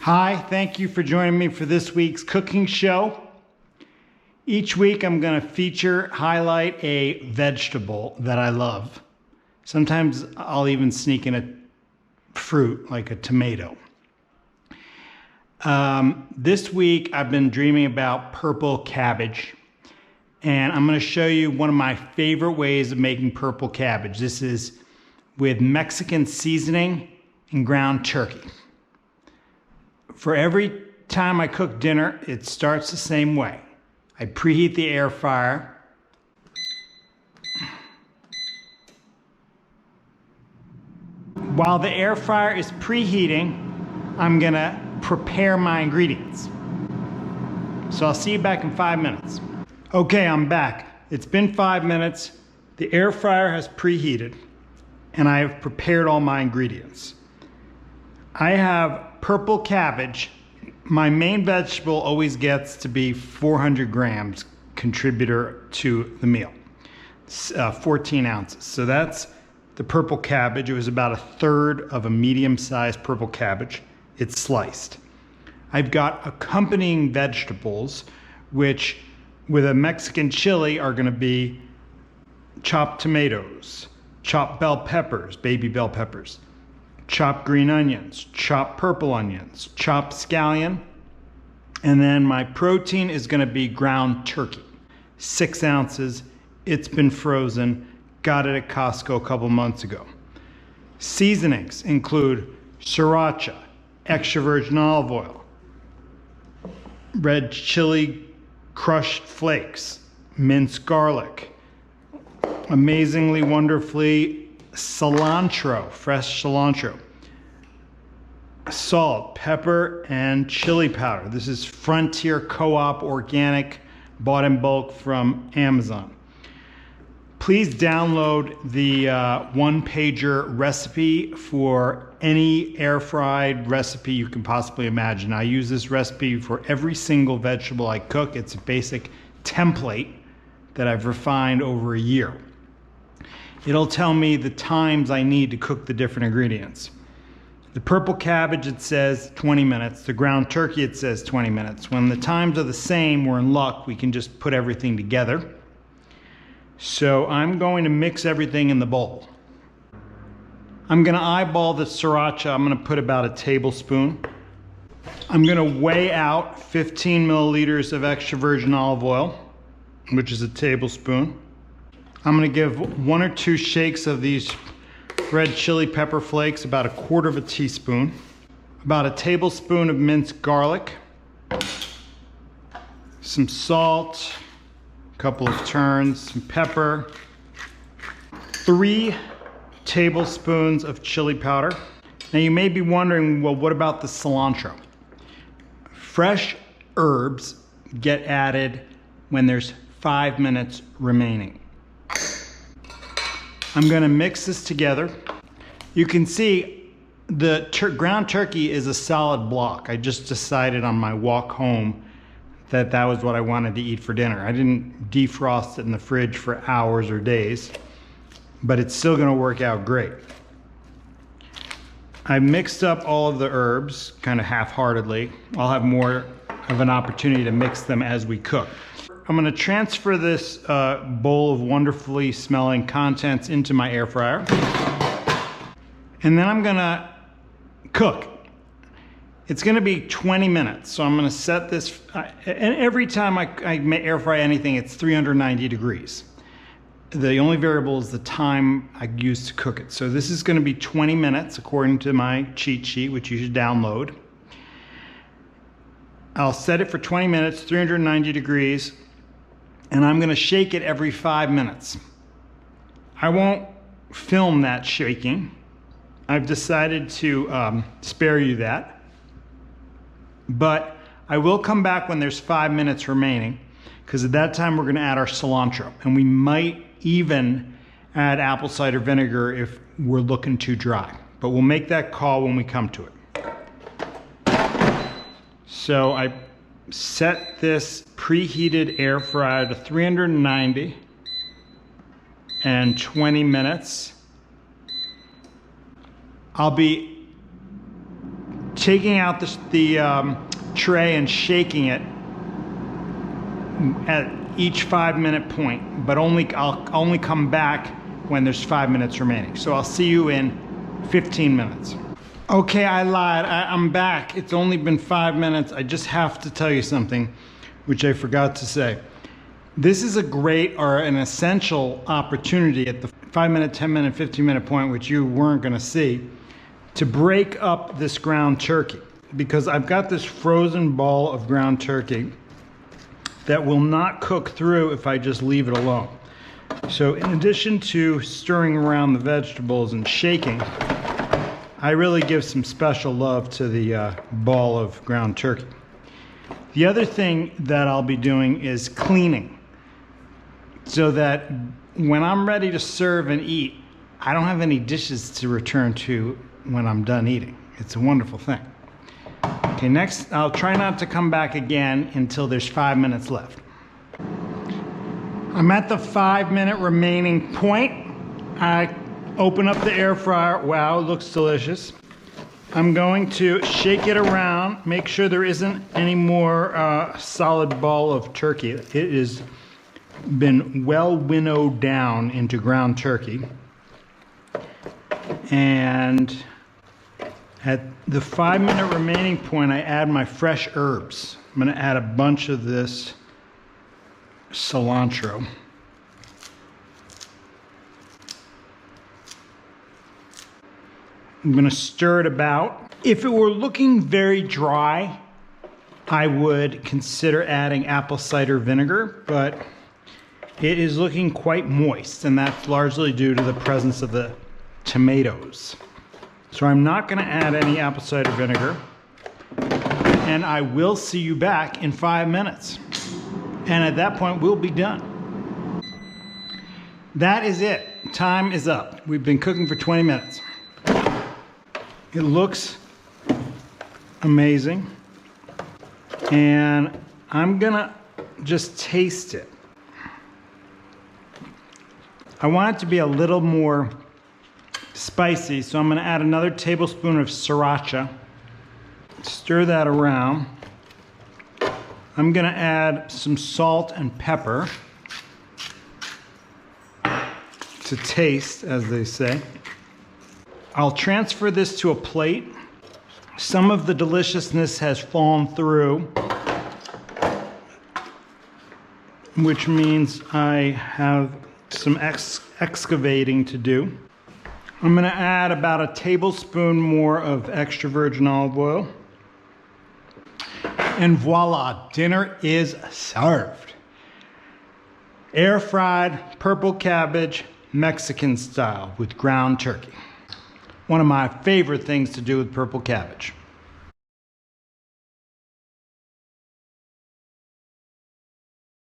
Hi, thank you for joining me for this week's cooking show. Each week I'm going to highlight a vegetable that I love. Sometimes I'll even sneak in a fruit like a tomato. This week I've been dreaming about purple cabbage, and I'm going to show you one of my favorite ways of making purple cabbage. This is with Mexican seasoning and ground turkey. For every time I cook dinner, it starts the same way. I preheat the air fryer. While the air fryer is preheating, I'm gonna prepare my ingredients. So I'll see you back in 5 minutes. Okay, I'm back. It's been 5 minutes. The air fryer has preheated, and I have prepared all my ingredients. I have purple cabbage. My main vegetable always gets to be 400 grams contributor to the meal, 14 ounces. So that's the purple cabbage. It was about a third of a medium-sized purple cabbage. It's sliced. I've got accompanying vegetables, which with a Mexican chili are gonna be chopped tomatoes, chopped bell peppers, baby bell peppers, chopped green onions, chopped purple onions, chopped scallion, and then my protein is going to be ground turkey, 6 ounces. It's been frozen, got it at Costco a couple months ago. Seasonings include sriracha, extra virgin olive oil, red chili crushed flakes, minced garlic, amazingly wonderfully cilantro, fresh cilantro, salt, pepper, and chili powder. This is Frontier Co-op organic, bought in bulk from Amazon. Please download the one-pager recipe for any air-fried recipe you can possibly imagine. I use this recipe for every single vegetable I cook. It's a basic template that I've refined over a year. It'll tell me the times I need to cook the different ingredients. The purple cabbage, it says 20 minutes. The ground turkey, it says 20 minutes. When the times are the same, we're in luck. We can just put everything together. So I'm going to mix everything in the bowl. I'm gonna eyeball the sriracha. I'm gonna put about a tablespoon. I'm gonna weigh out 15 milliliters of extra virgin olive oil, which is a tablespoon. I'm gonna give 1 or 2 shakes of these red chili pepper flakes, about a quarter of a teaspoon, about a tablespoon of minced garlic, some salt, a couple of turns, some pepper, 3 tablespoons of chili powder. Now you may be wondering, well, what about the cilantro? Fresh herbs get added when there's 5 minutes remaining. I'm gonna mix this together. You can see the ground turkey is a solid block. I just decided on my walk home that that was what I wanted to eat for dinner. I didn't defrost it in the fridge for hours or days, but it's still gonna work out great. I mixed up all of the herbs kind of half-heartedly. I'll have more of an opportunity to mix them as we cook. I'm gonna transfer this bowl of wonderfully smelling contents into my air fryer. And then I'm gonna cook. It's gonna be 20 minutes. So I'm gonna set this, and every time I air fry anything, it's 390 degrees. The only variable is the time I use to cook it. So this is gonna be 20 minutes according to my cheat sheet, which you should download. I'll set it for 20 minutes, 390 degrees. And I'm gonna shake it every 5 minutes. I won't film that shaking. I've decided to spare you that. But I will come back when there's 5 minutes remaining, because at that time we're gonna add our cilantro. And we might even add apple cider vinegar if we're looking too dry. But we'll make that call when we come to it. So I set this preheated air fryer to 390 and 20 minutes. I'll be taking out the tray and shaking it at each 5-minute point, but I'll only come back when there's 5 minutes remaining. So I'll see you in 15 minutes. Okay, I lied. I'm back. It's only been 5 minutes. I just have to tell you something, which I forgot to say. This is a great or an essential opportunity at the 5-minute, 10-minute, 15-minute point, which you weren't going to see, to break up this ground turkey, because I've got this frozen ball of ground turkey that will not cook through if I just leave it alone. So in addition to stirring around the vegetables and shaking, I really give some special love to the ball of ground turkey. The other thing that I'll be doing is cleaning, so that when I'm ready to serve and eat, I don't have any dishes to return to when I'm done eating. It's a wonderful thing. Okay, next, I'll try not to come back again until there's 5 minutes left. I'm at the 5-minute remaining point. I open up the air fryer. Wow, it looks delicious. I'm going to shake it around, make sure there isn't any more solid ball of turkey. It has been well winnowed down into ground turkey. And at the 5-minute remaining point, I add my fresh herbs. I'm going to add a bunch of this cilantro. I'm going to stir it about. If it were looking very dry, I would consider adding apple cider vinegar, but it is looking quite moist, and that's largely due to the presence of the tomatoes. So I'm not going to add any apple cider vinegar, and I will see you back in 5 minutes. And at that point, we'll be done. That is it. Time is up. We've been cooking for 20 minutes. It looks amazing, and I'm gonna just taste it. I want it to be a little more spicy, so I'm gonna add another tablespoon of sriracha. Stir that around. I'm gonna add some salt and pepper to taste, as they say. I'll transfer this to a plate. Some of the deliciousness has fallen through, which means I have some excavating to do. I'm gonna add about a tablespoon more of extra virgin olive oil. And voila, dinner is served. Air fried purple cabbage, Mexican style with ground turkey. One of my favorite things to do with purple cabbage.